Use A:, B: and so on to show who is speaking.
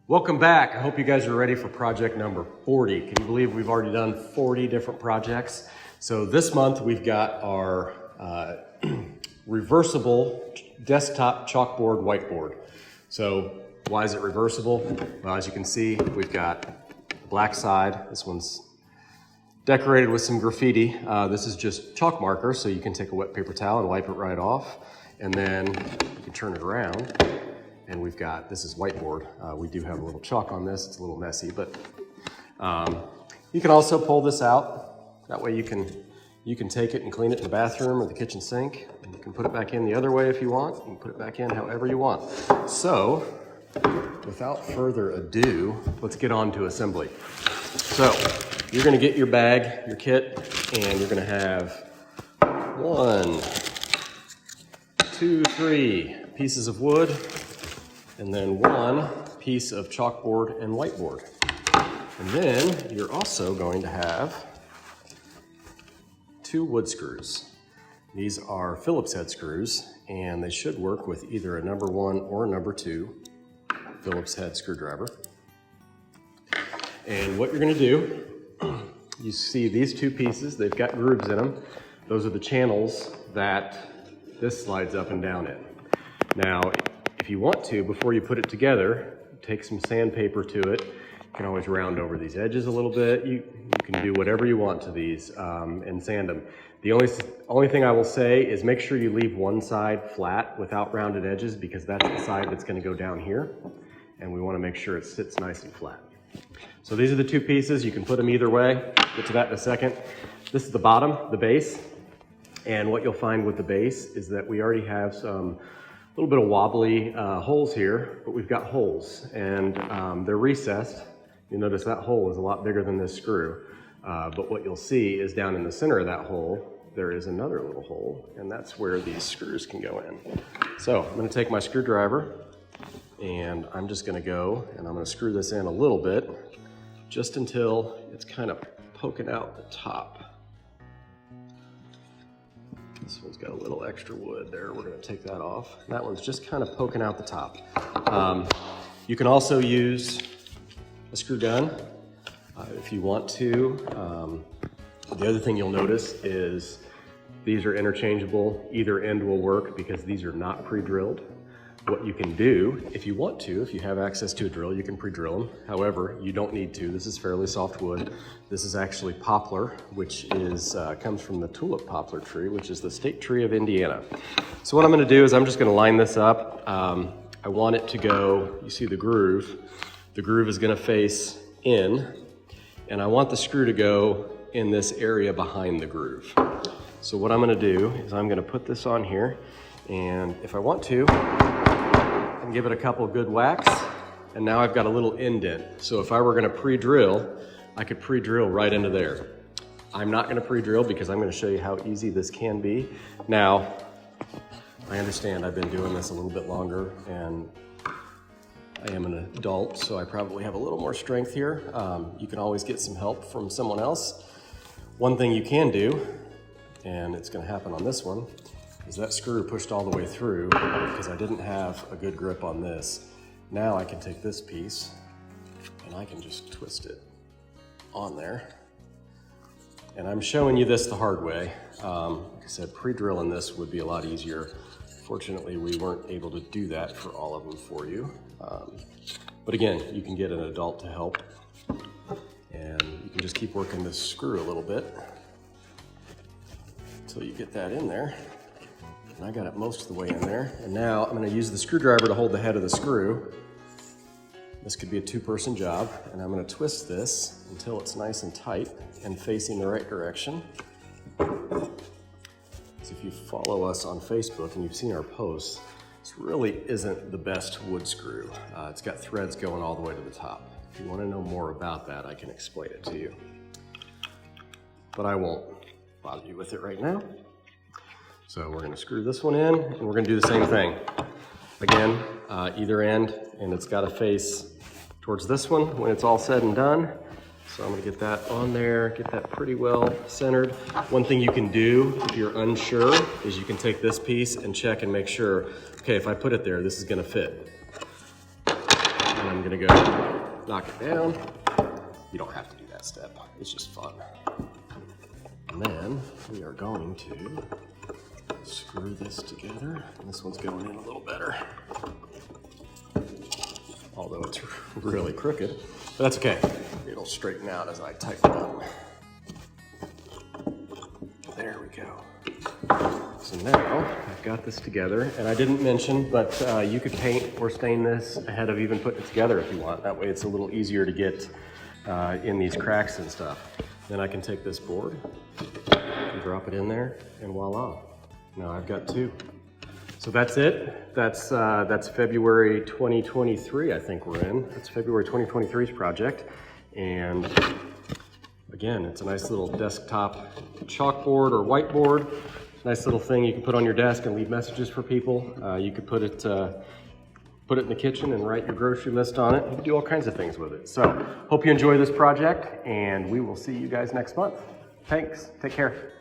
A: Welcome back. I hope you guys are ready for project number 40. Can you believe we've already done 40 different projects? So this month we've got our reversible desktop chalkboard whiteboard. So why is it reversible? Well, as you can see, we've got the black side. This one's decorated with some graffiti. This is just chalk marker, so you can take a wet paper towel and wipe it right off. And then you can turn it around. And we've got, this is whiteboard. We do have a little chalk on this. It's a little messy, but you can also pull this out. That way you can take it and clean it in the bathroom or the kitchen sink. And you can put it back in the other way if you want. You can put it back in however you want. So, without further ado, let's get on to assembly. So, you're gonna get your bag, your kit, and you're gonna have 1, 2, 3 pieces of wood, and then 1 piece of chalkboard and whiteboard. And then you're also going to have 2 wood screws. These are Phillips head screws, and they should work with either a number 1 or a number 2 Phillips head screwdriver. And what you're gonna do, you see these 2 pieces, they've got grooves in them. Those are the channels that this slides up and down in. Now, if you want to, before you put it together, take some sandpaper to it. You can always round over these edges a little bit. You can do whatever you want to these and sand them. The only thing I will say is make sure you leave one side flat without rounded edges, because that's the side that's going to go down here. And we want to make sure it sits nice and flat. So these are the 2 pieces. You can put them either way. Get to that in a second. This is the bottom, the base. And what you'll find with the base is that we already have some a little bit of wobbly holes here, but we've got holes, and they're recessed. You'll notice that hole is a lot bigger than this screw, but what you'll see is down in the center of that hole, there is another little hole, and that's where these screws can go in. So I'm gonna take my screwdriver, and I'm just gonna go, and I'm gonna screw this in a little bit, just until it's kind of poking out the top. This one's got a little extra wood there. We're gonna take that off. That one's just kind of poking out the top. You can also use a screw gun if you want to. The other thing you'll notice is these are interchangeable. Either end will work because these are not pre-drilled. What you can do, if you want to, if you have access to a drill, you can pre-drill them. However, you don't need to. This is fairly soft wood. This is actually poplar, which is comes from the tulip poplar tree, which is the state tree of Indiana. So what I'm gonna do is I'm just gonna line this up. I want it to go, you see the groove. The groove is gonna face in, and I want the screw to go in this area behind the groove. So what I'm gonna do is I'm gonna put this on here, and if I want to, and give it a couple good whacks, and now I've got a little indent. So if I were gonna pre-drill, I could pre-drill right into there. I'm not gonna pre-drill because I'm gonna show you how easy this can be. Now, I understand I've been doing this a little bit longer, and I am an adult, so I probably have a little more strength here. You can always get some help from someone else. One thing you can do, and it's gonna happen on this one, is that screw pushed all the way through because I didn't have a good grip on this. Now I can take this piece and I can just twist it on there. And I'm showing you this the hard way. Like I said, pre-drilling this would be a lot easier. Fortunately, we weren't able to do that for all of them for you. But again, you can get an adult to help, and you can just keep working this screw a little bit until you get that in there. And I got it most of the way in there. And now I'm gonna use the screwdriver to hold the head of the screw. This could be a 2-person job. And I'm gonna twist this until it's nice and tight and facing the right direction. So if you follow us on Facebook and you've seen our posts, this really isn't the best wood screw. It's got threads going all the way to the top. If you wanna know more about that, I can explain it to you. But I won't bother you with it right now. So we're gonna screw this one in, and we're gonna do the same thing. Again, either end, and it's gotta face towards this one when it's all said and done. So I'm gonna get that on there, get that pretty well centered. One thing you can do if you're unsure is you can take this piece and check and make sure, okay, if I put it there, this is gonna fit. And I'm gonna go knock it down. You don't have to do that step, it's just fun. And then we are going to screw this together. And this one's going in a little better. Although it's really crooked, but that's okay. It'll straighten out as I tighten it up. There we go. So now I've got this together, and I didn't mention, but you could paint or stain this ahead of even putting it together if you want. That way it's a little easier to get in these cracks and stuff. Then I can take this board and drop it in there, and voila. Now I've got two. So that's it. That's February 2023, I think we're in. That's February 2023's project. And again, it's a nice little desktop chalkboard or whiteboard. Nice little thing you can put on your desk and leave messages for people. You could put it in the kitchen and write your grocery list on it. You can do all kinds of things with it. So hope you enjoy this project, and we will see you guys next month. Thanks, take care.